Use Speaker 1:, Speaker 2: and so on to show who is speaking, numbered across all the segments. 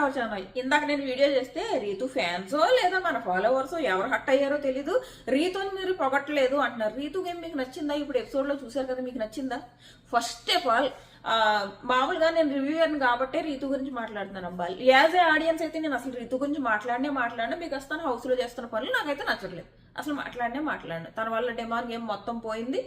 Speaker 1: Our channel. ఇందాక నేను video చేస్తే రీతు ఫ్యాన్సో లేదా మన ఫాలోవర్సో ఎవరు హట్ అయ్యారో తెలీదు, రీతుని మీరు పొగట్టలేదు అంటున్నారు. రీతు గేమ్ మీకు నచ్చిందా? ఇప్పుడు ఎపిసోడ్ లో చూసారు కదా, మీకు నచ్చిందా? ఫస్ట్ ఆఫ్ ఆల్ మామూలుగా నేను రివ్యూయర్ని కాబట్టే రీతు గురించి మాట్లాడుతున్నాను అబ్బా. యాజ్ ఏ ఆడియన్స్ అయితే నేను అసలు రీతు గురించి మాట్లాడినా మీకు వస్తాను హౌస్లో చేస్తున్న పనులు నాకైతే నచ్చట్లేదు. అసలు మాట్లాడను. తన వల్ల డిమాండ్ గేమ్ మొత్తం పోయింది.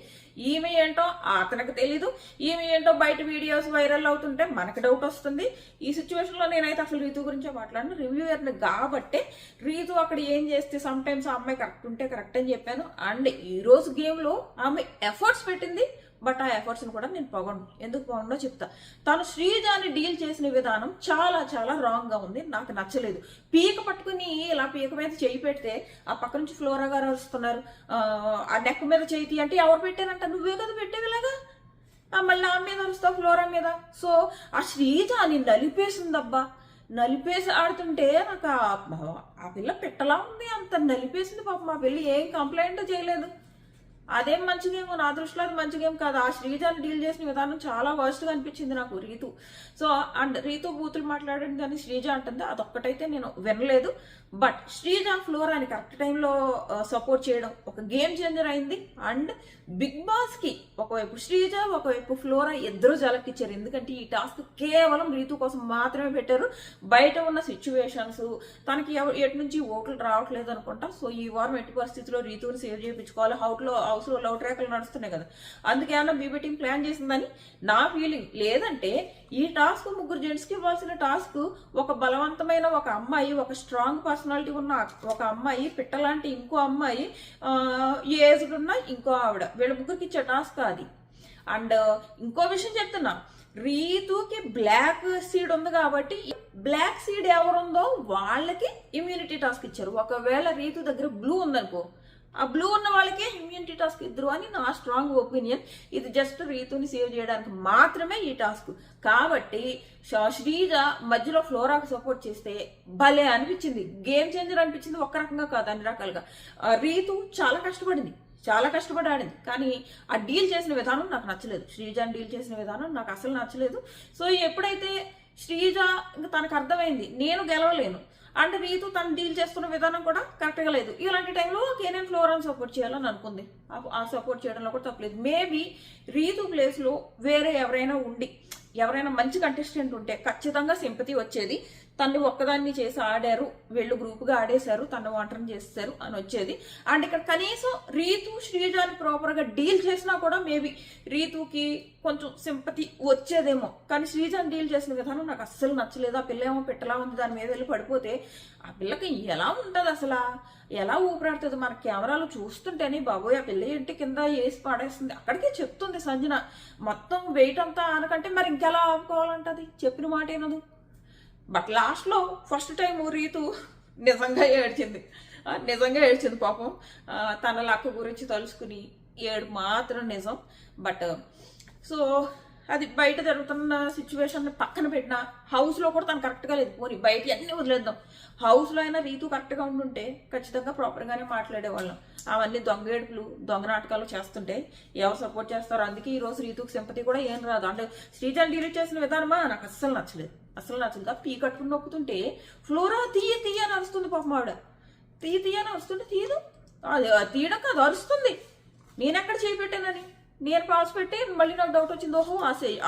Speaker 1: ఈమె ఏంటో అతనికి తెలీదు, ఈమె ఏంటో బయట వీడియోస్ వైరల్ అవుతుంటే మనకి డౌట్ వస్తుంది. ఈ సిచ్యువేషన్లో నేనైతే అసలు రీతు గురించే మాట్లాడను, రివ్యూయర్ని కాబట్టే. రీతు అక్కడ ఏం చేస్తే సమ్ టైమ్స్ ఆ అమ్మాయి కరెక్ట్ ఉంటే కరెక్ట్ అని చెప్పాను. అండ్ ఈ రోజు గేమ్లో ఆమె ఎఫర్ట్స్ పెట్టింది, బట్ ఆ ఎఫర్ట్స్ని కూడా నేను పొగను. ఎందుకు పొగనో చెప్తా. తను శ్రీజాని డీల్ చేసిన విధానం చాలా చాలా రాంగ్గా ఉంది, నాకు నచ్చలేదు. పీక పట్టుకుని ఇలా పీక మీద చేయి పెడితే ఆ పక్క నుంచి ఫ్లోరా గారు వస్తున్నారు, ఆ నెక్ మీద చేయి అంటే ఎవరు పెట్టారంట? నువ్వే కదా పెట్టేదిలాగా. మళ్ళీ ఆ మీద వస్తావు ఫ్లోరా మీద. సో ఆ శ్రీజాని నలిపేసిందబ్బా. నలిపేసి ఆడుతుంటే నాకు ఆ పిల్ల పెట్టలా ఉంది, అంత నలిపేసింది పాపం. ఆ పిల్ల ఏం కంప్లైంట్ చేయలేదు. అదేం మంచి గేమ్, నా దృష్టిలో అది మంచి గేమ్ కాదు. ఆ శ్రీజాని డీల్ చేసిన విధానం చాలా వర్స్ట్గా అనిపించింది నాకు రీతు. సో అండ్ రీతు బూతులు మాట్లాడండి కానీ శ్రీజ అంటుంది, అదొక్కటైతే నేను వినలేదు. బట్ శ్రీజ ఫ్లోరాని కరెక్ట్ టైంలో సపోర్ట్ చేయడం ఒక గేమ్ చేంజర్ అయింది. అండ్ బిగ్ బాస్కి ఒకవైపు శ్రీజ ఒకవైపు ఫ్లోరా ఇద్దరు జలకిచ్చారు. ఎందుకంటే ఈ టాస్క్ కేవలం రీతు కోసం మాత్రమే పెట్టారు. బయట ఉన్న సిచ్యువేషన్స్, తనకి ఎటు నుంచి ఓట్లు రావట్లేదు అనుకుంటా. సో ఈ వారం ఎట్టి పరిస్థితిలో రీతుని సేవ్ చేయించుకోవాలి. హౌస్లో లవ్ ట్రాక్లు నడుస్తున్నాయి కదా, అందుకే ఏమన్నా బీబీటింగ్ ప్లాన్ చేసిందని నా ఫీలింగ్. లేదంటే ఈ టాస్క్ ముగ్గురు జెంట్స్కి ఇవ్వాల్సిన టాస్క్ ఒక బలవంతమైన ఒక అమ్మాయి, ఒక స్ట్రాంగ్ పర్సనాలిటీ ఉన్న ఒక అమ్మాయి, పిట్టలాంటి ఇంకో అమ్మాయి, ఏజ్డ్ ఉన్న ఇంకో ఆవిడ, వీళ్ళ ముగ్గురికి ఇచ్చే టాస్క్ అది. అండ్ ఇంకో విషయం చెప్తున్నా, రీతుకి బ్లాక్ సీడ్ ఉంది కాబట్టి బ్లాక్ సీడ్ ఎవరుందో వాళ్ళకి ఇమ్యూనిటీ టాస్క్ ఇచ్చారు. ఒకవేళ రీతు దగ్గర బ్లూ ఉందనుకో, ఆ బ్లూ ఉన్న వాళ్ళకే ఇమ్యూనిటీ టాస్క్ ఇద్దరు అని నా స్ట్రాంగ్ ఒపీనియన్. ఇది జస్ట్ రీతుని సేవ్ చేయడానికి మాత్రమే ఈ టాస్క్. కాబట్టి శ్రీజ మధ్యలో ఫ్లోరాకు సపోర్ట్ చేస్తే భలే అనిపించింది, గేమ్ చేంజర్ అనిపించింది. ఒక్క రకంగా కాదు, అన్ని రకాలుగా. రీతు చాలా కష్టపడి ఆడింది, కానీ ఆ డీల్ చేసిన విధానం నాకు నచ్చలేదు. శ్రీజాని డీల్ చేసిన విధానం నాకు అసలు నచ్చలేదు. సో ఎప్పుడైతే శ్రీజ ఇంకా తనకు అర్థమైంది నేను గెలవలేను, అండ్ రీతు తను డీల్ చేస్తున్న విధానం కూడా కరెక్ట్గా లేదు, ఇలాంటి టైంలో కేనే ఫ్లోరాని సపోర్ట్ చేయాలని అనుకుంది. ఆ సపోర్ట్ చేయడంలో కూడా తప్పలేదు. మేబీ రీతు ప్లేస్లో వేరే ఎవరైనా మంచి కంటెస్టెంట్ ఉంటే ఖచ్చితంగా సింపతి వచ్చేది. తను ఒక్కదాన్ని చేసి ఆడారు, వీళ్ళు గ్రూప్గా ఆడేశారు, తను ఒంటరిని చేస్తారు అని వచ్చేది. అండ్ ఇక్కడ కనీసం రీతు శ్రీజాని ప్రాపర్గా డీల్ చేసినా కూడా మేబీ రీతుకి కొంచెం సింపతి వచ్చేదేమో. కానీ శ్రీజాని డీల్ చేసిన విధానం నాకు అస్సలు నచ్చలేదు. ఆ పిల్ల ఏమో పెట్టలా ఉంది, దాని మీద వెళ్ళి పడిపోతే ఆ పిల్లకి ఎలా ఉంటుంది అసలు, ఎలా ఊపిరాడుతుంది? మన కెమెరాలు చూస్తుంటేనే బాబోయ్ ఆ పిల్ల ఇంటి కింద వేసి పాడేస్తుంది. అక్కడికే చెప్తుంది సంజన, మొత్తం వెయిట్ అంతా అనకంటే మరి ఇంకెలా ఆపుకోవాలంటది, చెప్పిన మాట ఏనదు. బట్ లాస్ట్లో ఫస్ట్ టైం రీతు నిజంగా ఏడ్చింది పాపం. తన లక్క గురించి తలుసుకుని ఏడు మాత్రం నిజం. బట్ సో అది బయట జరుగుతున్న సిచ్యువేషన్ పక్కన పెట్టిన హౌస్లో కూడా తను కరెక్ట్గా లేదు. పోనీ బయట అన్నీ వదిలేద్దాం, హౌస్లో అయినా రీతు కరెక్ట్గా ఉండుంటే ఖచ్చితంగా ప్రాపర్గానే మాట్లాడేవాళ్ళం. అవన్నీ దొంగ ఏడుపులు, దొంగ నాటకాలు చేస్తుంటే ఎవరు సపోర్ట్ చేస్తారో. అందుకే ఈరోజు రీతుకి సింపతి కూడా ఏం రాదు. అంటే శ్రీజాని డీల్ చేసిన విధానమా నాకు అస్సలు నచ్చలేదు. పీ కట్టుకుని నొక్కుతుంటే ఫ్లోరా తీయ అని అరుస్తుంది పాపం. ఆవిడ తీయ అని అరుస్తుంటే తీయదు, అది తీయడం కాదు అరుస్తుంది. నేనెక్కడ చేయి పెట్టానని నేను పాస్ పెట్టి మళ్ళీ నాకు డౌట్ వచ్చింది, ఓహో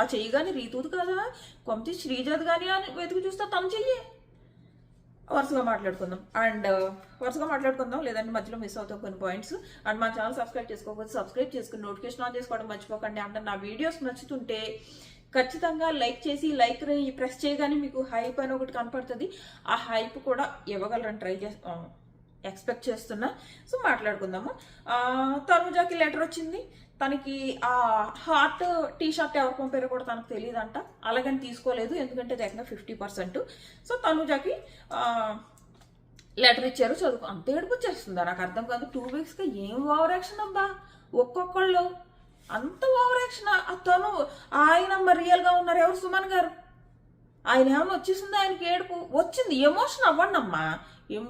Speaker 1: ఆ చెయ్యి కానీ రీతుది కదా, కొంత శ్రీజాది కానీ అని వెతికి చూస్తే తను చెయ్యి. వరుసగా మాట్లాడుకుందాం లేదంటే మధ్యలో మిస్ అవుతాం కొన్ని పాయింట్స్. అండ్ మా ఛానల్ సబ్స్క్రైబ్ చేసుకోకపోతే సబ్స్క్రైబ్ చేసుకుని నోటిఫికేషన్ ఆన్ చేసుకోవడం మర్చిపోకండి. అంటే నా వీడియోస్ నచ్చుతుంటే ఖచ్చితంగా లైక్ చేసి లైక్ ప్రెస్ చేయగానే మీకు హైప్ అని ఒకటి కనపడుతుంది. ఆ హైప్ కూడా ఇవ్వగలరని ఎక్స్పెక్ట్ చేస్తున్నా. సో మాట్లాడుకుందాము. తనుజాకి లెటర్ వచ్చింది, తనకి ఆ హార్ట్ టీ షర్ట్ ఎవరు పంపారో కూడా తనకు తెలియదంట. అలాగని తీసుకోలేదు, ఎందుకంటే దగ్గర 50%. సో తనుజాకి లెటర్ ఇచ్చారు, చదువుకో. అంత ఏడుపు వచ్చేస్తుందా నాకు అర్థం కాదు. 2 వీక్స్గా ఏం ఓవర్ యాక్షన్ అబ్బా ఒక్కొక్కళ్ళు, అంత ఓవర్ యాక్షన్. తను ఆయన మరి రియల్గా ఉన్నారు ఎవరు, సుమన్ గారు. ఆయన ఏమన్నా వచ్చేసింది, ఆయనకి ఏడుపు వచ్చింది. ఎమోషన్ అవ్వండి అమ్మా,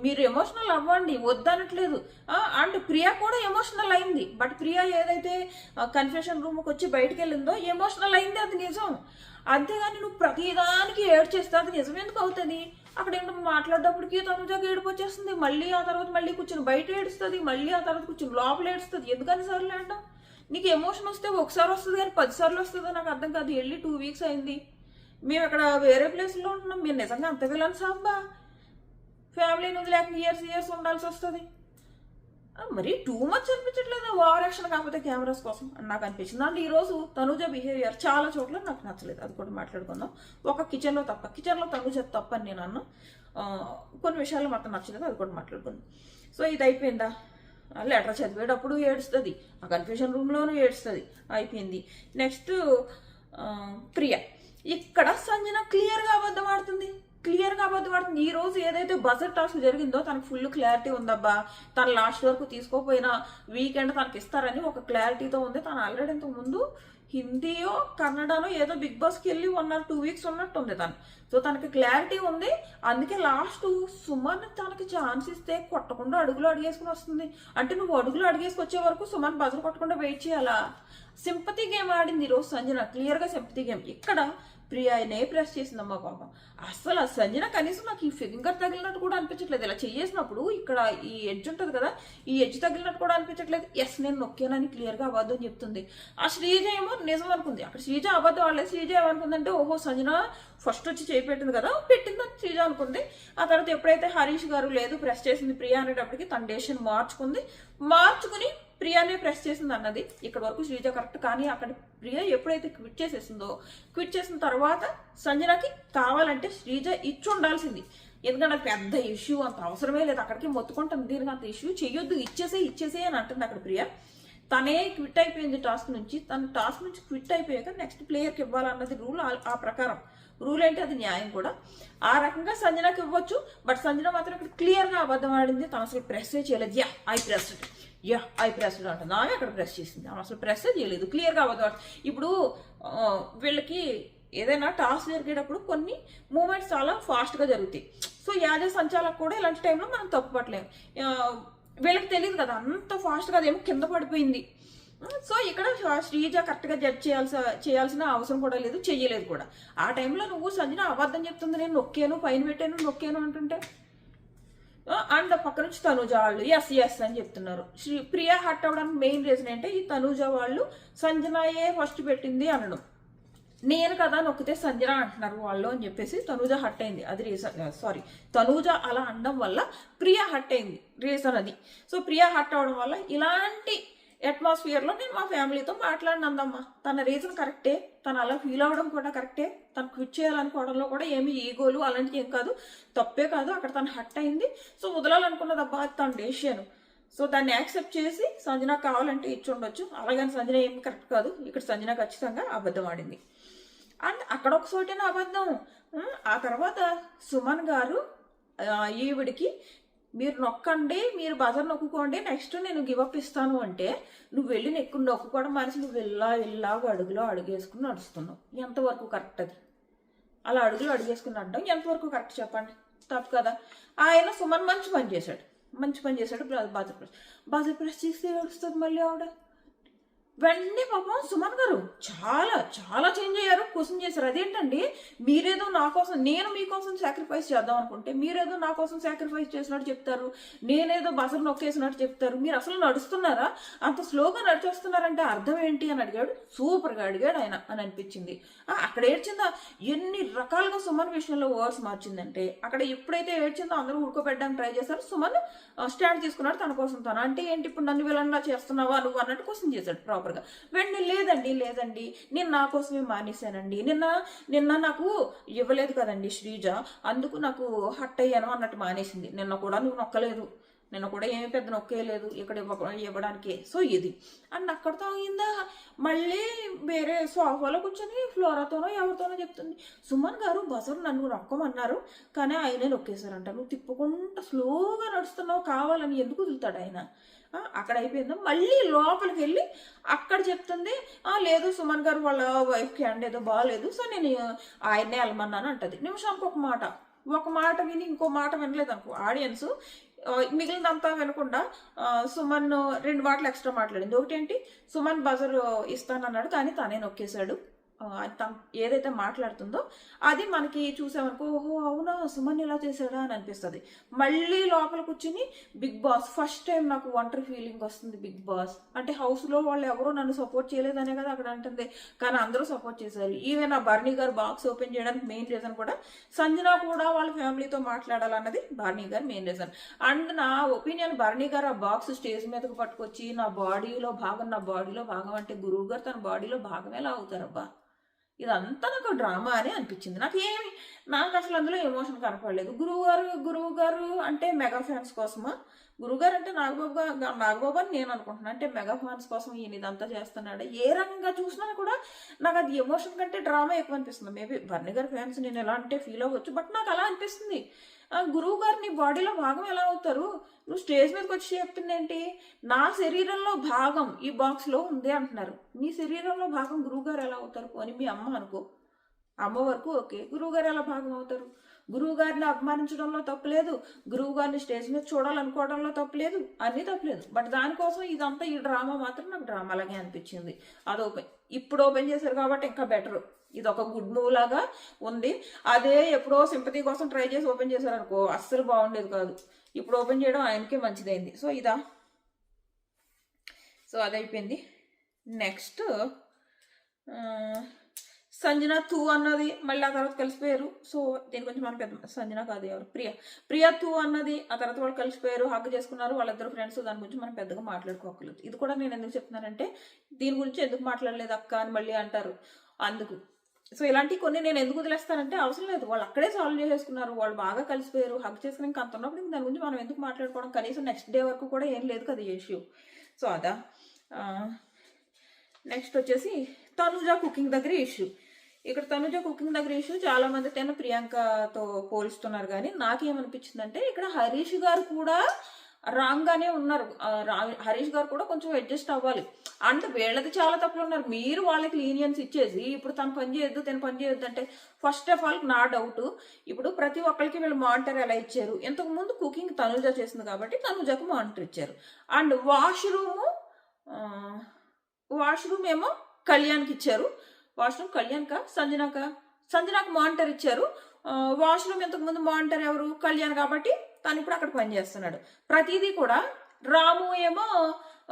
Speaker 1: మీరు ఎమోషనల్ అవ్వండి, వద్దనట్లేదు. అండ్ ప్రియా కూడా ఎమోషనల్ అయింది. బట్ ప్రియా ఏదైతే కన్ఫెషన్ రూమ్కి వచ్చి బయటకు వెళ్ళిందో ఎమోషనల్ అయింది, అది నిజం. అంతేగాని నువ్వు ప్రతిదానికి ఏడ్చేస్తే అది నిజం ఎందుకు అవుతుంది? అక్కడ ఏంటో మాట్లాడేటప్పటికి తనుజాకి ఏడుపు వచ్చేస్తుంది, మళ్ళీ ఆ తర్వాత మళ్ళీ కూర్చొని బయట ఏడుస్తుంది, మళ్ళీ ఆ తర్వాత కూర్చొని లోపల ఏడుస్తుంది. ఎందుకని సార్లు అంటాం? నీకు ఎమోషన్ వస్తే ఒకసారి వస్తుంది కానీ 10 సార్లు వస్తుందో నాకు అర్థం కాదు. వెళ్ళి 2 వీక్స్ అయింది, మేము ఇక్కడ వేరే ప్లేస్లో ఉంటున్నాం. మీరు నిజంగా అంత విలన్ సాబ్బా? ఫ్యామిలీని వదిలేక ఇయర్స్ ఉండాల్సి వస్తుంది. మరి టూ మచ్ అనిపించట్లేదు ఓవర్ యాక్షన్, కాకపోతే కెమెరాస్ కోసం అని నాకు అనిపించింది. అండ్ ఈరోజు తనుజ బిహేవియర్ చాలా చోట్ల నాకు నచ్చలేదు, అది కూడా మాట్లాడుకుందాం. ఒక కిచెన్లో తప్ప, కిచెన్లో తనుజ తప్ప అని నేను అన్నా. కొన్ని విషయాలు మాత్రం నచ్చలేదు, అది కూడా మాట్లాడుకుందాం. సో ఇది అయిపోయిందా? లెటర్ చదివేటప్పుడు ఏడుస్తుంది, ఆ కన్ఫ్యూషన్ రూమ్లోనూ ఏడుస్తుంది, అయిపోయింది. నెక్స్ట్ ప్రియ. ఇక్కడ సంజన క్లియర్గా అబద్ధం ఆడుతుంది. ఈ రోజు ఏదైతే బజెట్ టాస్క్ జరిగిందో తనకు ఫుల్ క్లారిటీ ఉందబ్బా. తను లాస్ట్ వరకు తీసుకోపోయిన వీకెండ్ తనకి ఇస్తారని ఒక క్లారిటీతో ఉంది. తను ఆల్రెడీ ఇంతకు ముందు హిందీయో కన్నడనో ఏదో బిగ్ బాస్కి వెళ్ళి 1 or 2 weeks ఉన్నట్టు ఉంది తను. సో తనకి క్లారిటీ ఉంది. అందుకే లాస్ట్ సుమన్ తనకి ఛాన్స్ ఇస్తే కొట్టకుండా అడుగులు అడిగేసుకుని వస్తుంది. అంటే నువ్వు అడుగులు అడిగేసుకొచ్చే వరకు సుమన్ బజర్ కొట్టకుండా వెయిట్ చేయాలా? సింపతి గేమ్ ఆడింది ఈరోజు సంజన, క్లియర్గా సింపతి గేమ్. ఇక్కడ ప్రియానే ప్రెస్ చేసిందమ్మా పాపం. అసలు ఆ సంజన కనీసం నాకు ఈ ఫింగర్ తగిలినట్టు కూడా అనిపించట్లేదు. ఇలా చేసినప్పుడు ఇక్కడ ఈ ఎడ్జ్ ఉంటుంది కదా, ఈ ఎడ్జ్ తగిలినట్టు కూడా అనిపించట్లేదు. ఎస్ నేను నొక్కానని క్లియర్గా అబద్ధం చెప్తుంది. ఆ శ్రీజ ఏమో నిజం అనుకుంది. అక్కడ శ్రీజ అబద్ధం ఆడలేదు. శ్రీజ ఏమనుకుందంటే ఓహో సంజన ఫస్ట్ వచ్చి చేయి పెట్టింది కదా, పెట్టిందని శ్రీజ అనుకుంది. ఆ తర్వాత ఎప్పుడైతే హరీష్ గారు లేదు ప్రెస్ చేసింది ప్రియా అనేటప్పటికి తన డెసిషన్ మార్చుకుని ప్రియానే ప్రెస్ చేసింది అన్నది. ఇక్కడ వరకు శ్రీజ కరెక్ట్. కానీ అక్కడ ప్రియా ఎప్పుడైతే క్విట్ చేసిన తర్వాత సంజనకి కావాలంటే శ్రీజ ఇచ్చి ఉండాల్సింది. ఎందుకంటే అది పెద్ద ఇష్యూ, అంత అవసరమే లేదు. అక్కడికి మొత్తుకుంటుంది, దీనికి అంత ఇష్యూ చెయ్యొద్దు, ఇచ్చేసే అని అంటుంది అక్కడ ప్రియా. తనే క్విట్ అయిపోయింది టాస్క్ నుంచి. తన టాస్క్ నుంచి క్విట్ అయిపోయాక నెక్స్ట్ ప్లేయర్కి ఇవ్వాలన్నది రూల్. ఆ ప్రకారం రూల్ ఏంటి, అది న్యాయం కూడా. ఆ రకంగా సంజనకి ఇవ్వచ్చు. బట్ సంజన మాత్రం ఇక్కడ క్లియర్గా అబద్ధం ఆడింది. తను అసలు ప్రెస్ చేయలేదు. ఐ ప్రెస్డ్ అంటుంది. ఆమె అక్కడ ప్రెస్ చేసింది, ఆమె అసలు ప్రెస్ చేయలేదు, క్లియర్గా అబద్ధం. ఇప్పుడు వీళ్ళకి ఏదైనా టాస్క్ జరిగేటప్పుడు కొన్ని మూమెంట్స్ చాలా ఫాస్ట్గా జరుగుతాయి. సో యాజ సంచాలకు కూడా ఇలాంటి టైంలో మనం తప్పు పట్టలేము. వీళ్ళకి తెలియదు కదా, అంత ఫాస్ట్గా అదేమో కింద పడిపోయింది. సో ఇక్కడ శ్రీజ కరెక్ట్గా జడ్జ్ చేయాల్సిన అవసరం కూడా లేదు, చెయ్యలేదు కూడా. ఆ టైంలో నువ్వు సంజన అబద్ధం చెప్తుంది, నేను నొక్కాను, పైన పెట్టాను, నొక్కాను అంటుంటే. అండ్ పక్క నుంచి తనుజ వాళ్ళు ఎస్ అని చెప్తున్నారు. ప్రియా హట్ అవ్వడానికి మెయిన్ రీజన్ ఏంటంటే ఈ తనుజ వాళ్ళు సంజనాయే ఫస్ట్ పెట్టింది అనడం. నేను కదా నొక్కితే సంజన అంటున్నారు వాళ్ళు అని చెప్పేసి తనుజ హట్ అయింది. అది రీజన్. తనుజ అలా అనడం వల్ల ప్రియా హట్ అయింది, రీజన్ అది. సో ప్రియా హట్ అవడం వల్ల ఇలాంటి అట్మాస్ఫియర్లో నేను మా ఫ్యామిలీతో మాట్లాడినందమ్మా. తన రీజన్ కరెక్టే, తను అలా ఫీల్ అవ్వడం కూడా కరెక్టే. తను క్విట్ చేయాలనుకోవడంలో కూడా ఏమి ఈగోలు అలాంటివి ఏం కాదు, తప్పే కాదు. అక్కడ తను హట్ అయింది. సో వదలాలనుకున్నదబ్బా తన డెసిషన్. సో దాన్ని యాక్సెప్ట్ చేసి సంజన కావాలంటే ఇచ్చి ఉండొచ్చు. అలాగని సంజన ఏమి కరెక్ట్ కాదు. ఇక్కడ సంజన ఖచ్చితంగా అబద్ధం ఆడింది. అండ్ అక్కడ ఒక చోటైన అబద్ధం. ఆ తర్వాత సుమన్ గారు ఈవిడికి మీరు నొక్కండి, మీరు బజర్ నొక్కుకోండి, నెక్స్ట్ నేను గివప్ ఇస్తాను అంటే నువ్వు వెళ్ళి నొక్కుకోవడం మనిషి నువ్వు వెళ్ళాగా అడుగులో అడుగేసుకుని నడుస్తున్నావు. ఎంతవరకు కరెక్ట్ అది? అలా అడుగులో అడిగేసుకుని నడడం ఎంతవరకు కరెక్ట్ చెప్పండి? తప్పు కదా. ఆయన సుమన్ మంచి పని చేశాడు. బజర్ ప్రెస్ చేస్తే ఏడుస్తుంది మళ్ళీ ఆవిడ. వెంటనే పాపం సుమన్ గారు చాలా చాలా చేంజ్ అయ్యారు, క్వశ్చన్ చేశారు. అదేంటండి మీరేదో నా కోసం, నేను మీకోసం సాక్రిఫైస్ చేద్దాం అనుకుంటే మీరేదో నా కోసం సాక్రిఫైస్ చేసినట్టు చెప్తారు, నేనేదో బజర్ నొక్కేసినట్టు చెప్తారు. మీరు అసలు నడుస్తున్నారా? అంత స్లోగా నడిచొస్తున్నారంటే అర్థం ఏంటి అని అడిగాడు. సూపర్గా అడిగాడు ఆయన అని అనిపించింది. అక్కడ ఏడ్చిందా? ఎన్ని రకాలుగా సుమన్ విషయంలో వర్డ్స్ మార్చిందంటే అక్కడ ఎప్పుడైతే ఏడ్చిందో అందరూ ఉడుకోబెట్టడానికి ట్రై చేశారు. సుమన్ స్టాండ్ తీసుకున్నాడు తన కోసం తను. అంటే ఏంటి ఇప్పుడు నన్ను విలన్లా చేస్తున్నావా నువ్వు అన్నట్టు క్వశ్చన్ చేశాడు ప్రాపర్గా. వెంటనే లేదండి నేను నా కోసమే మానేశానండి, నిన్న నాకు ఇవ్వలేదు కదండి శ్రీజ, అందుకు నాకు హట్ అయ్యాను అన్నట్టు మానేసింది. నిన్న కూడా నువ్వు నొక్కలేదు, నిన్న కూడా ఏమి పెద్ద నొక్కేయలేదు ఇక్కడ ఇవ్వడానికి. సో ఇది అండ్ అక్కడితో అయిందా? మళ్ళీ వేరే సోఫాలో కూర్చొని ఫ్లోరాతోనో ఎవరితోనో చెప్తుంది, సుమన్ గారు బసరు నన్ను నొక్కమన్నారు కానీ ఆయనే నొక్కేశారంట, నువ్వు తిప్పుకుంటూ స్లోగా నడుస్తున్నావు, కావాలని ఎందుకు వదులుతాడు ఆయన? అక్కడ అయిపోయిందా? మళ్ళీ లోపలికి వెళ్ళి అక్కడ చెప్తుంది లేదు సుమన్ గారు వాళ్ళ వైఫ్కి అండ్ ఏదో బాగాలేదు, సో నేను ఆయన్నే వెళ్ళమన్నాను అంటది. నిమిషానికి ఒక మాట, ఒక మాట విని ఇంకో మాట వినలేదు అనుకో ఆడియన్స్, మిగిలినంతా వినకుండా సుమన్ 2 మాటలు ఎక్స్ట్రా మాట్లాడింది. ఒకటి ఏంటి, సుమన్ బజర్ ఇస్తానన్నాడు కానీ తనే నొక్కేశాడు. తను ఏదైతే మాట్లాడుతుందో అది మనకి చూసామనుకో, ఓహో అవునా సుమన్ ఇలా చేశాడా అని అనిపిస్తుంది. మళ్ళీ లోపల కూర్చుని బిగ్ బాస్ ఫస్ట్ టైం నాకు ఒంటరి ఫీలింగ్ వస్తుంది. బిగ్ బాస్ అంటే హౌస్లో వాళ్ళు ఎవరో నన్ను సపోర్ట్ చేయలేదనే కదా అక్కడ అంటుంది, కానీ అందరూ సపోర్ట్ చేశారు. ఈవెన్ ఆ బర్నీ గారు బాక్స్ ఓపెన్ చేయడానికి మెయిన్ రీజన్ కూడా సంజన కూడా వాళ్ళ ఫ్యామిలీతో మాట్లాడాలన్నది బర్నీ గారు మెయిన్ రీజన్. అండ్ నా ఒపీనియన్, బర్నీ గారు ఆ బాక్స్ స్టేజ్ మీదకు పట్టుకొచ్చి నా బాడీలో భాగం అంటే గురువు గారు తన బాడీలో భాగం ఎలా అవుతారబ్బా, ఇదంతా నాకు డ్రామా అని అనిపించింది. నాకు అసలు అందులో ఎమోషన్ కనపడలేదు. గురువు గారు అంటే మెగా ఫ్యాన్స్ కోసమా, గురువుగారు అంటే నాగబాబు అని నేను అనుకుంటున్నాను. అంటే మెగా ఫ్యాన్స్ కోసం ఈయన ఇదంతా చేస్తున్నాడు. ఏ రకంగా చూసినా కూడా నాకు అది ఎమోషన్ కంటే డ్రామా ఎక్కువ అనిపిస్తుంది. మేబీ బర్నీ గారి ఫ్యాన్స్ నేను ఎలా అంటే ఫీల్ అవ్వచ్చు, బట్ నాకు అలా అనిపిస్తుంది. గురువు గారు నీ బాడీలో భాగం ఎలా అవుతారు, నువ్వు స్టేజ్ మీదకి వచ్చి చెప్తుంది ఏంటి, నా శరీరంలో భాగం ఈ బాక్స్లో ఉంది అంటున్నారు. నీ శరీరంలో భాగం గురువు గారు ఎలా అవుతారు, పోనీ మీ అమ్మ అనుకో, అమ్మ వరకు ఓకే, గురువు గారు ఎలా భాగం అవుతారు. గురువు గారిని అభిమానించడంలో తప్పులేదు, గురువు గారిని స్టేజ్ మీద చూడాలనుకోవడంలో తప్పులేదు, అన్నీ తప్పులేదు. బట్ దానికోసం ఇదంతా ఈ డ్రామా మాత్రం నాకు డ్రామా లాగే అనిపించింది. అది ఇప్పుడు ఓపెన్ చేశారు కాబట్టి ఇంకా బెటర్, ఇది ఒక గుడ్ మూవ్ లాగా ఉంది. అదే ఎప్పుడో సింపతి కోసం ట్రై చేసి ఓపెన్ చేశారు అనుకో అస్సలు బాగుండేది కాదు. ఇప్పుడు ఓపెన్ చేయడం ఆయనకే మంచిదైంది. సో అదైపోయింది. నెక్స్ట్ సంజన 2 అన్నది మళ్ళీ ఆ తర్వాత కలిసిపోయారు. సో దీని గురించి మనం పెద్ద, సంజన కాదు ఎవరు, ప్రియా 2 అన్నది, ఆ తర్వాత వాళ్ళు కలిసిపోయారు, హగ్ చేసుకున్నారు, వాళ్ళిద్దరు ఫ్రెండ్స్. దాని గురించి మనం పెద్దగా మాట్లాడుకోకలేదు. ఇది కూడా నేను ఎందుకు చెప్తున్నానంటే దీని గురించి ఎందుకు మాట్లాడలేదు అక్క అని మళ్ళీ అంటారు, అందుకు. సో ఇలాంటివి కొన్ని నేను ఎందుకు వదిలేస్తానంటే అవసరం లేదు, వాళ్ళు అక్కడే సాల్వ్ చేసేసుకున్నారు, వాళ్ళు బాగా కలిసిపోయారు, హగ్ చేసుకుని ఇంకా అంత ఉన్నప్పుడు దాని గురించి మనం ఎందుకు మాట్లాడుకోవడం, కనీసం నెక్స్ట్ డే వరకు కూడా ఏం లేదు కదా ఇష్యూ. సో అదా. నెక్స్ట్ వచ్చేసి తనుజ కుకింగ్ దగ్గర ఇష్యూ. ఇక్కడ తనుజ కుకింగ్ దగ్గర ఇష్యూ చాలా మంది తన ప్రియాంకతో పోలుస్తున్నారు, కానీ నాకేమనిపించిందంటే ఇక్కడ హరీష్ గారు కూడా రాంగ్ గానే ఉన్నారు. హరీష్ గారు కూడా కొంచెం అడ్జస్ట్ అవ్వాలి. అంటే వీళ్ళది చాలా తప్పులు ఉన్నారు, మీరు వాళ్ళకి లీనియన్స్ ఇచ్చేసి ఇప్పుడు తను పని చేయొద్దు తను పని చేయొద్దు అంటే, ఫస్ట్ ఆఫ్ ఆల్ నా డౌట్, ఇప్పుడు ప్రతి ఒక్కరికి వీళ్ళు మానిటర్ ఎలా ఇచ్చారు, ఇంతకు ముందు కుకింగ్ తనుజ చేసింది కాబట్టి తనుజకు మానిటర్ ఇచ్చారు. అండ్ వాష్రూమ్ ఏమో కళ్యాణ్కి ఇచ్చారు. వాష్రూమ్ కళ్యాణ్కా సంజనాకు మానిటర్ ఇచ్చారు. వాష్రూమ్ ఇంతకు ముందు మానిటర్ ఎవరు, కళ్యాణ్, కాబట్టి తను ఇప్పుడు అక్కడ పనిచేస్తున్నాడు. ప్రతిదీ కూడా రాము ఏమో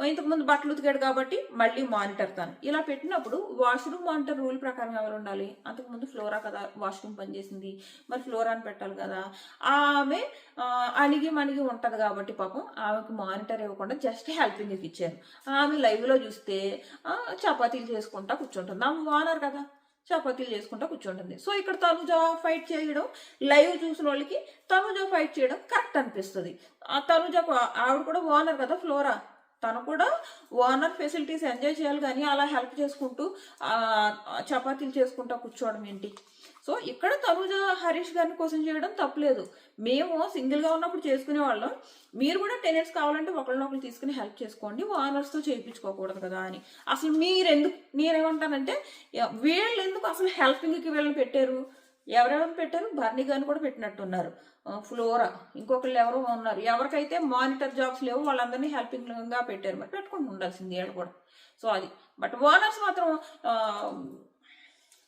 Speaker 1: ఇంతకుముందు బట్టలు ఉతికాడు కాబట్టి మళ్ళీ మానిటర్ తను. ఇలా పెట్టినప్పుడు వాష్రూమ్ మానిటర్ రూల్ ప్రకారం ఎవరు ఉండాలి, అంతకుముందు ఫ్లోరా కదా వాష్రూమ్ పనిచేసింది, మరి ఫ్లోరాని పెట్టాలి కదా. ఆమె అణిగి మణిగి ఉంటుంది కాబట్టి పాపం ఆమెకు మానిటర్ ఇవ్వకుండా జస్ట్ హెల్పింగ్కి ఇచ్చారు. ఆమె లైవ్లో చూస్తే చపాతీలు చేసుకుంటా కూర్చుంటుంది, ఆమె ఓనర్ కదా, చపాతీలు చేసుకుంటా కూర్చుంటుంది. సో ఇక్కడ తనుజ ఫైట్ చేయడం, లైవ్ చూసిన వాళ్ళకి తనుజ ఫైట్ చేయడం కరెక్ట్ అనిపిస్తుంది. తనుజకు ఆవిడ కూడా ఓనర్ కదా ఫ్లోరా, తను కూడా ఓనర్ ఫెసిలిటీస్ ఎంజాయ్ చేయాలి, కానీ అలా హెల్ప్ చేసుకుంటూ చపాతీలు చేసుకుంటా కూర్చోవడం ఏంటి. సో ఇక్కడ తనుజ హరీష్ గారిని కోసం చేయడం తప్పలేదు. మేము సింగిల్గా ఉన్నప్పుడు చేసుకునే వాళ్ళం, మీరు కూడా టెనెంట్స్ కావాలంటే ఒకరినొకరు తీసుకుని హెల్ప్ చేసుకోండి, ఓనర్స్తో చేయించుకోకూడదు కదా అని. అసలు నేనేమంటానంటే వీళ్ళు ఎందుకు అసలు హెల్పింగ్కి వీళ్ళని పెట్టారు, ఎవరెవరు పెట్టారు, బర్నీ గారిని కూడా పెట్టినట్టున్నారు, ఫ్లోరా, ఇంకొకళ్ళు ఎవరో ఉన్నారు, ఎవరికైతే మానిటర్ జాబ్స్ లేవో వాళ్ళందరినీ హెల్పింగ్గా పెట్టారు, మరి పెట్టుకుంటూ ఉండాల్సింది వీళ్ళు కూడా. సో అది, బట్ ఓనర్స్ మాత్రం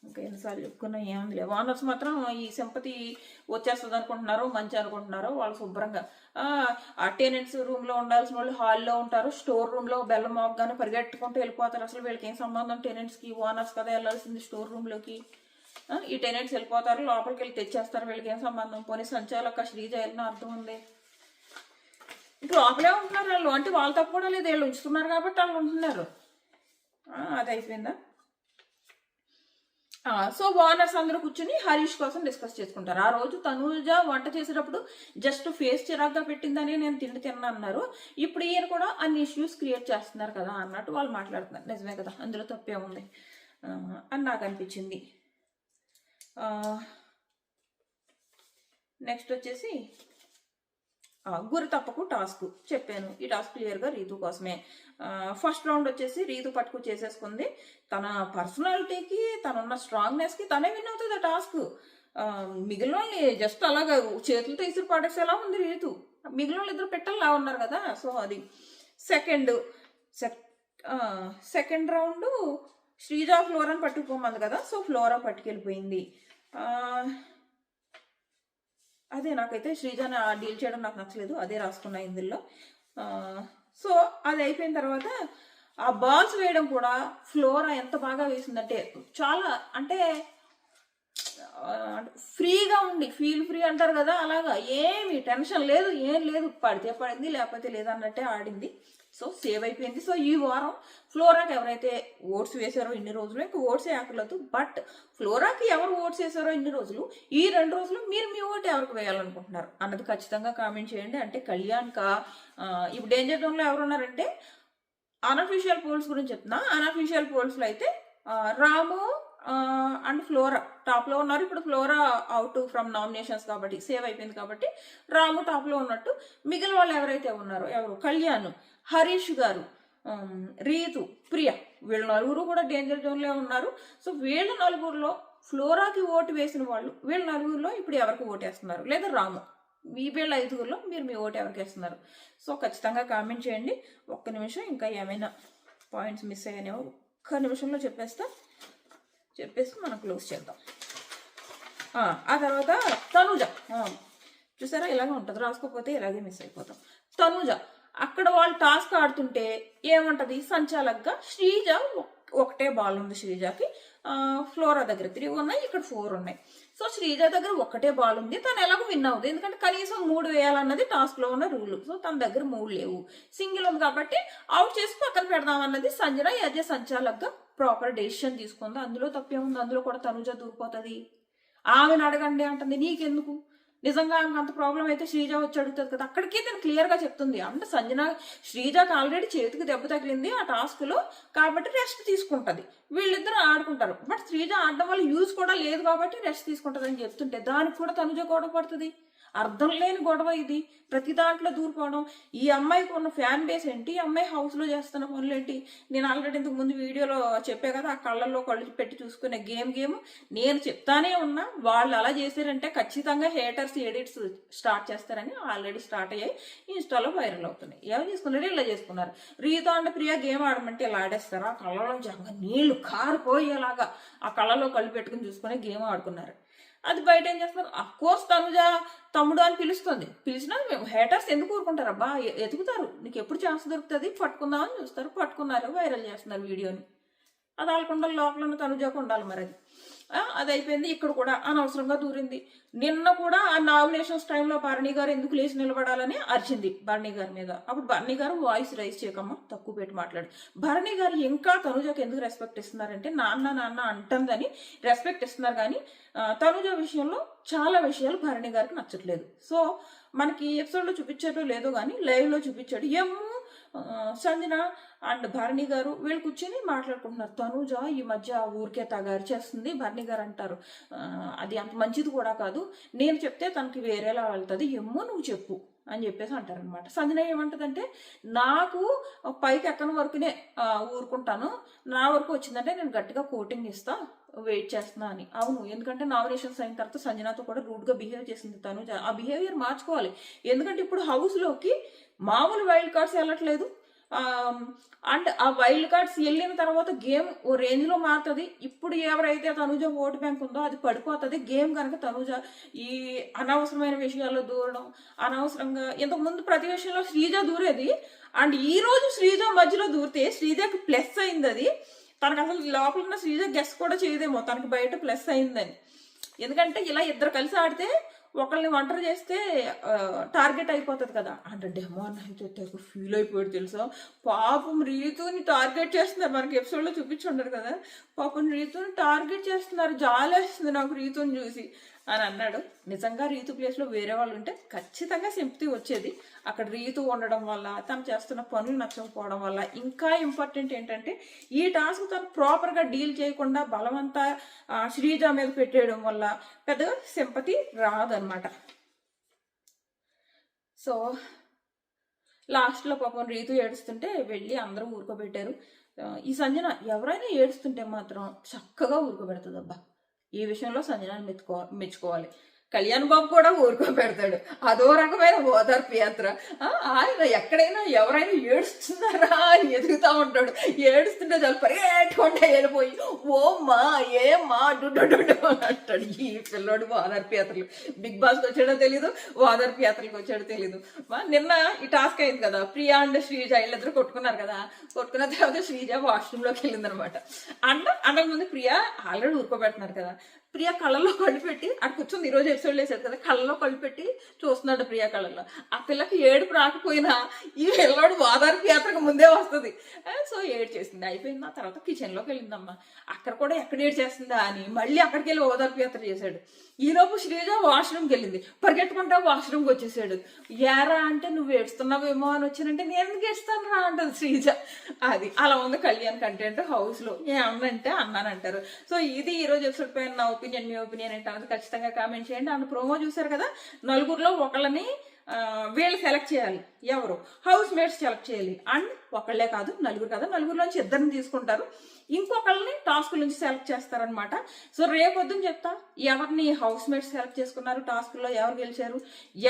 Speaker 1: ఇంకా ఎన్నిసార్లు చెప్పుకున్నా ఏముంది లేదు, ఓనర్స్ మాత్రం ఈ సింపతి వచ్చేస్తుంది అనుకుంటున్నారో మంచి అనుకుంటున్నారో వాళ్ళు శుభ్రంగా టెనెంట్స్ రూమ్లో ఉండాల్సిన వాళ్ళు హాల్లో ఉంటారు, స్టోర్ రూమ్లో బెల్లం మోగ్గానే పరిగెట్టుకుంటూ వెళ్ళిపోతారు. అసలు వీళ్ళకి ఏం సంబంధం, టెనెంట్స్కి ఓనర్స్ కదా వెళ్ళాల్సింది స్టోర్ రూమ్లోకి. ఈ టెనెంట్స్ వెళ్ళిపోతారు, లోపలికి వెళ్ళి తెచ్చేస్తారు, వీళ్ళకి ఏం సంబంధం. పోనీ సంచాలక శ్రీజ వెళ్ళిన అర్థం ఉంది, ఇంక లోపలే ఉంటున్నారు వాళ్ళు, అంటే వాళ్ళు తప్పు కూడా లేదు, వీళ్ళు ఉంచుతున్నారు కాబట్టి వాళ్ళు ఉంటున్నారు. అది అయిపోయిందా. సో ఓనర్స్ అందరూ కూర్చుని హరీష్ కోసం డిస్కస్ చేసుకుంటారు. ఆ రోజు తనుజ వంట చేసేటప్పుడు జస్ట్ ఫేస్ చిరాగ్గా పెట్టిందని నేను తిన్నాను అన్నారు, ఇప్పుడు ఈయన కూడా అన్ని ఇష్యూస్ క్రియేట్ చేస్తున్నారు కదా అన్నట్టు వాళ్ళు మాట్లాడుతున్నారు. నిజమే కదా, అందులో తప్పే ఉంది అని నాకు అనిపించింది. నెక్స్ట్ వచ్చేసి గురి తప్పకు టాస్క్ చెప్పాను, ఈ టాస్క్ క్లియర్గా రీతు కోసమే. ఫస్ట్ రౌండ్ వచ్చేసి రీతు పట్టుకు చేసేసుకుంది, తన పర్సనాలిటీకి తనున్న స్ట్రాంగ్నెస్కి తనే విన్ అవుతుంది ఆ టాస్క్. మిగిలిన వాళ్ళని జస్ట్ అలాగా చేతులతో ఇసురు పడేసేలా ఉంది రీతు. మిగిలిన వాళ్ళు ఇద్దరు పెట్టల్లా ఉన్నారు కదా. సో అది సెకండ్ రౌండ్ శ్రీజ ఫ్లోరాని పట్టుకుపోమంది కదా. సో ఫ్లోరా పట్టుకెళ్ళిపోయింది. అదే నాకైతే శ్రీజాని డీల్ చేయడం నాకు నచ్చలేదు, అదే రాసుకున్నా ఇందులో. సో అది అయిపోయిన తర్వాత ఆ బాల్స్ వేయడం కూడా ఫ్లోరా ఎంత బాగా వేసిందంటే చాలా, అంటే ఫ్రీగా ఉండి ఫీల్ ఫ్రీ అంటారు కదా, అలాగా ఏమి టెన్షన్ లేదు, ఏం లేదు, పడితే పడింది లేకపోతే లేదన్నట్టే ఆడింది. సో సేవ్ అయిపోయింది. సో ఈ వారం ఫ్లోరాకి ఎవరైతే ఓట్స్ వేసారో ఇన్ని రోజులు, ఇంకా ఓట్సే ఆకలేదు, బట్ ఫ్లోరాకి ఎవరు ఓట్స్ వేసారో ఇన్ని రోజులు, ఈ 2 రోజులు మీరు మీ ఓటు ఎవరికి వేయాలనుకుంటున్నారు అన్నది ఖచ్చితంగా కామెంట్ చేయండి. అంటే కళ్యాణ్కా ఇప్పుడు డేంజర్ జోన్లో ఎవరు ఉన్నారంటే, అన్అఫీషియల్ పోల్స్ గురించి చెప్తున్నా. అన్అఫీషియల్ పోల్స్లో అయితే రాము అండ్ ఫ్లోరా టాప్లో ఉన్నారు. ఇప్పుడు ఫ్లోరా అవుట్ ఫ్రమ్ నామినేషన్స్ కాబట్టి సేవ్ అయిపోయింది కాబట్టి రాము టాప్లో ఉన్నట్టు. మిగిలిన వాళ్ళు ఎవరైతే ఉన్నారో, ఎవరు కళ్యాణ్, హరీష్ గారు, రీతు, ప్రియ, వీళ్ళ నలుగురు కూడా డేంజర్ జోన్లో ఉన్నారు. సో వీళ్ళ నలుగురులో ఫ్లోరాకి ఓటు వేసిన వాళ్ళు వీళ్ళ నలుగురిలో ఇప్పుడు ఎవరికి ఓటేస్తున్నారు, లేదా రాము, వీళ్ళ 5గురిలో మీరు మీ ఓటు ఎవరికి వేస్తున్నారు? సో ఖచ్చితంగా కామెంట్ చేయండి. ఒక్క నిమిషం, ఇంకా ఏమైనా పాయింట్స్ మిస్ అయ్యానేమో ఒక్క నిమిషంలో చెప్పేసి మనం క్లోజ్ చేద్దాం. ఆ తర్వాత తనుజ, చూసారా ఇలాగే ఉంటుంది, రాసుకోకపోతే ఇలాగే మిస్ అయిపోతాం. తనుజ అక్కడ వాళ్ళు టాస్క్ ఆడుతుంటే ఏమంటది, సంచాలక్గా శ్రీజ ఒకటే బాల్ ఉంది శ్రీజకి, ఫ్లోరా దగ్గర 3 ఉన్నాయి, ఇక్కడ 4 ఉన్నాయి. సో శ్రీజ దగ్గర ఒకటే బాల్ ఉంది, తను ఎలాగో విన్ అవుతుంది, ఎందుకంటే కనీసం 3 వేయాలన్నది టాస్క్లో ఉన్న రూల్. సో తన దగ్గర 3 లేవు, సింగిల్ ఉంది కాబట్టి అవుట్ చేసి పక్కన పెడదాం అన్నది సంజన యాజ్ ఏ సంచాలక్గా ప్రాపర్ డెసిషన్ తీసుకుంది. అందులో తప్పేముంది, అందులో కూడా తనుజ దూరిపోతుంది. ఆమెను అడగండి అంటుంది, నీకెందుకు? నిజంగా ఆమెకు అంత ప్రాబ్లం అయితే శ్రీజ వచ్చి అడుగుతుంది కదా. అక్కడికి తను క్లియర్గా చెప్తుంది, అంటే శ్రీజకి ఆల్రెడీ చేతికి దెబ్బ తగిలింది ఆ టాస్క్లో, కాబట్టి రెస్ట్ తీసుకుంటుంది, వీళ్ళిద్దరూ ఆడుకుంటారు. బట్ శ్రీజ ఆడడం వల్ల యూజ్ కూడా లేదు కాబట్టి రెస్ట్ తీసుకుంటుంది అని చెప్తుంటే దానికి కూడా తనుజ గొడవ పడుతుంది. అర్థం లేని గొడవ ఇది, ప్రతి దాంట్లో దూరిపోవడం. ఈ అమ్మాయికి ఉన్న ఫ్యాన్ బేస్ ఏంటి, ఈ అమ్మాయి హౌస్లో చేస్తున్న పనులు ఏంటి? నేను ఆల్రెడీ ఇంతకు ముందు వీడియోలో చెప్పే కదా, ఆ కళ్ళల్లో కళ్ళు పెట్టి చూసుకునే గేమ్ నేను చెప్తానే ఉన్నా. వాళ్ళు అలా చేశారంటే ఖచ్చితంగా హేటర్స్ ఎడిట్స్ స్టార్ట్ చేస్తారని ఆల్రెడీ స్టార్ట్ అయ్యాయి, ఇన్స్టాలో వైరల్ అవుతున్నాయి. ఎవరు చేసుకున్నారు, ఇలా చేసుకున్నారు. రీతో అంటే ప్రియా గేమ్ ఆడమంటే ఇలా ఆడేస్తారు, ఆ కళ్ళలో జంగా నీళ్లు కారిపోయేలాగా ఆ కళ్ళలో కళ్ళు పెట్టుకుని చూసుకునే గేమ్ ఆడుకున్నారు. అది బయట ఏం చేస్తున్నారు, అఫ్కోర్స్ తనుజ తమ్ముడు అని పిలిచినా మేము హేటర్స్ ఎందుకు ఊరుకుంటారు, అబ్బా ఎతుకుతారు, నీకు ఎప్పుడు ఛాన్స్ దొరుకుతుంది పట్టుకుందామని చూస్తారు, పట్టుకున్నారు, వైరల్ చేస్తున్నారు వీడియోని. అది వాళ్ళకుండా లోపల ఉన్న తనుజకు ఉండాలి మరి. అది అయిపోయింది. ఇక్కడ కూడా అనవసరంగా దూరింది. నిన్న కూడా ఆ నామినేషన్స్ టైంలో భరణి గారు ఎందుకు లేచి నిలబడాలని అరిచింది భరణి గారి మీద. అప్పుడు భరణి గారు వాయిస్ రైజ్ చేయకమ్మా, తక్కువ పెట్టి మాట్లాడు. భరణి గారు ఇంకా తనుజకు ఎందుకు రెస్పెక్ట్ ఇస్తున్నారంటే నాన్న అంటుందని రెస్పెక్ట్ ఇస్తున్నారు, కానీ తనుజ విషయంలో చాలా విషయాలు భరణి గారికి నచ్చట్లేదు. సో మనకి ఎపిసోడ్లో చూపించాడో లేదో కానీ లైవ్లో చూపించాడు. సంజన అండ్ భరణి గారు వీళ్ళు కూర్చొని మాట్లాడుకుంటున్నారు. తనుజ ఈ మధ్య ఊరికే తగారు చేస్తుంది, భరణి గారు అంటారు అది అంత మంచిది కూడా కాదు, నేను చెప్తే తనకి వేరేలా వెళ్తుంది, నువ్వు చెప్పు అని చెప్పేసి అంటారనమాట. సంజన ఏమంటదంటే, నాకు పైకి ఎక్కని వరకునే ఊరుకుంటాను, నా వరకు వచ్చిందంటే నేను గట్టిగా కోటింగ్ ఇస్తా, వెయిట్ చేస్తున్నా అని. అవును, ఎందుకంటే నామినేషన్స్ అయిన తర్వాత సంజనతో కూడా రూడ్గా బిహేవ్ చేసింది తను. ఆ బిహేవియర్ మార్చుకోవాలి, ఎందుకంటే ఇప్పుడు హౌస్లోకి మామూలు వైల్డ్ కార్డ్స్ వెళ్ళట్లేదు, అండ్ ఆ వైల్డ్ కార్డ్స్ వెళ్ళిన తర్వాత గేమ్ ఓ రేంజ్లో మారుతుంది. ఇప్పుడు ఎవరైతే తనుజ ఓటు బ్యాంక్ ఉందో అది పడిపోతుంది గేమ్ కనుక తనుజ ఈ అనవసరమైన విషయాల్లో దూరడం, అనవసరంగా ఇంతకుముందు ప్రతి విషయంలో శ్రీజ దూరేది, అండ్ ఈ రోజు శ్రీజ మధ్యలో దూరితే శ్రీజకి ప్లస్ అయింది. అది తనకు అసలు లోపల ఉన్న శ్రీజ గెస్ కూడా చేయదేమో తనకి బయట ప్లస్ అయిందని. ఎందుకంటే ఇలా ఇద్దరు కలిసి ఆడితే ఒకళ్ళని ఒంటరి చేస్తే టార్గెట్ అయిపోతుంది కదా. అంటే డెమో అయితే ఫీల్ అయిపోయాడు తెలుసా, పాపం రీతుని టార్గెట్ చేస్తున్నారు, మనకి ఎపిసోడ్లో చూపించుంటారు కదా, పాపం రీతుని టార్గెట్ చేస్తున్నారు, జాలేస్తుంది నాకు రీతుని చూసి అని అన్నాడు. నిజంగా రీతు ప్లేస్లో వేరే వాళ్ళు ఉంటే ఖచ్చితంగా సింపతి వచ్చేది. అక్కడ రీతు ఉండడం వల్ల, తను చేస్తున్న పనులు నచ్చకపోవడం వల్ల, ఇంకా ఇంపార్టెంట్ ఏంటంటే ఈ టాస్క్ తను ప్రాపర్గా డీల్ చేయకుండా బలవంతా శ్రీజ మీద పెట్టేయడం వల్ల పెద్దగా సింపతి రాదనమాట. సో లాస్ట్లో పాపం రీతు ఏడుస్తుంటే వెళ్ళి అందరూ ఊరుకోబెట్టారు. ఈ సంజన ఎవరైనా ఏడుస్తుంటే మాత్రం చక్కగా ఊరుకోబెడుతుంది అబ్బా, ఈ విషయంలో సంజనాన్ని మెచ్చుకోవాలి. కళ్యాణ్ బాబు కూడా ఊరుకోబెడతాడు. అదో రకమైన ఓదార్పు యాత్ర. ఆయన ఎక్కడైనా ఎవరైనా ఏడుస్తున్నారా అని ఎదుగుతా ఉంటాడు. ఏడుస్తుంటే చాలు పరిగెట్టుకుంటే వెళ్ళిపోయి ఓమ్మా ఏమ్మా డుడ్డు అంటాడు. ఈ పిల్లోడు ఓదార్పు యాత్రలు. బిగ్ బాస్కి వచ్చాడో తెలీదు, ఓదార్పు యాత్రలకు వచ్చాడో తెలీదు. నిన్న ఈ టాస్క్ అయింది కదా, ప్రియా అండ్ శ్రీజ వీళ్ళిద్దరు కొట్టుకున్నారు కదా. కొట్టుకున్న తర్వాత శ్రీజ వాష్రూమ్లోకి వెళ్ళిందనమాట. అంతకు ముందు ప్రియా ఆల్రెడీ ఊరుకోబెడుతున్నారు కదా. ప్రియా కళ్ళలో కళ్ళు పెట్టి అక్కడ కూర్చొని ఈరోజు ఎపిసోడ్ వేసాడు కదా, కళ్ళలో కళ్ళు పెట్టి చూస్తున్నాడు ప్రియా కళ్ళలో. ఆ పిల్లకి ఏడుపు రాకపోయినా ఈ పిల్లవాడు ఓదార్పు యాత్రకు ముందే వస్తుంది. సో ఏడు చేసింది, అయిపోయింది. ఆ తర్వాత కిచెన్లోకి వెళ్ళిందమ్మా. అక్కడ కూడా ఎక్కడ ఏడు చేస్తుందా అని మళ్ళీ అక్కడికి వెళ్ళి ఓదార్పు యాత్ర చేశాడు. ఈలోపు శ్రీజ వాష్రూమ్కి వెళ్ళింది, పరిగెట్టుకుంటా వాష్రూమ్కి వచ్చేసాడు. ఏరా అంటే నువ్వు ఏడుస్తున్నావేమో అని వచ్చానంటే నేను ఎందుకు ఏడుస్తాను రా అంటది శ్రీజ. అది అలా ఉంది కళ్యాణ్ కంటెంట్ హౌస్లో. ఏమన్నంటే అన్నానంటారు. సో ఇది ఈరోజు ఎపిసోడ్ పైన నా ఒపీనియన్. మీ ఒపీనియన్ ఏంటన్నది ఖచ్చితంగా కామెంట్ చేయండి. అండ్ ప్రోమో చూసారు కదా, నలుగురిలో ఒకళ్ళని వీళ్ళు సెలెక్ట్ చేయాలి. ఎవరు? హౌస్ మేట్స్ సెలెక్ట్ చేయాలి. అండ్ ఒకళ్ళే కాదు, నలుగురు కదా, నలుగురిలోంచి ఇద్దరిని తీసుకుంటారు. ఇంకొకళ్ళని టాస్క్ నుంచి సెలెక్ట్ చేస్తారనమాట. సో రేపొద్దున చెప్తా ఎవరిని హౌస్ మేట్స్ సెలెక్ట్ చేసుకున్నారు, టాస్క్లో ఎవరు గెలిచారు,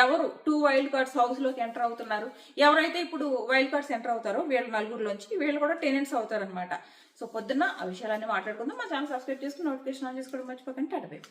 Speaker 1: ఎవరు 2 వైల్డ్ కార్డ్స్ హౌస్లోకి ఎంటర్ అవుతున్నారు. ఎవరైతే ఇప్పుడు వైల్డ్ కార్డ్స్ ఎంటర్ అవుతారో వీళ్ళ నలుగురిలోంచి వీళ్ళు కూడా టెనెంట్స్ అవుతారనమాట. సో పొద్దున్న ఆ విషయాలన్నీ మాట్లాడుకుందాం. మా ఛానల్ సబ్స్క్రైబ్ చేసుకుని నోటిఫికేషన్ ఆన్ చేసుకోవడం మర్చిపోకండి. Tata bye.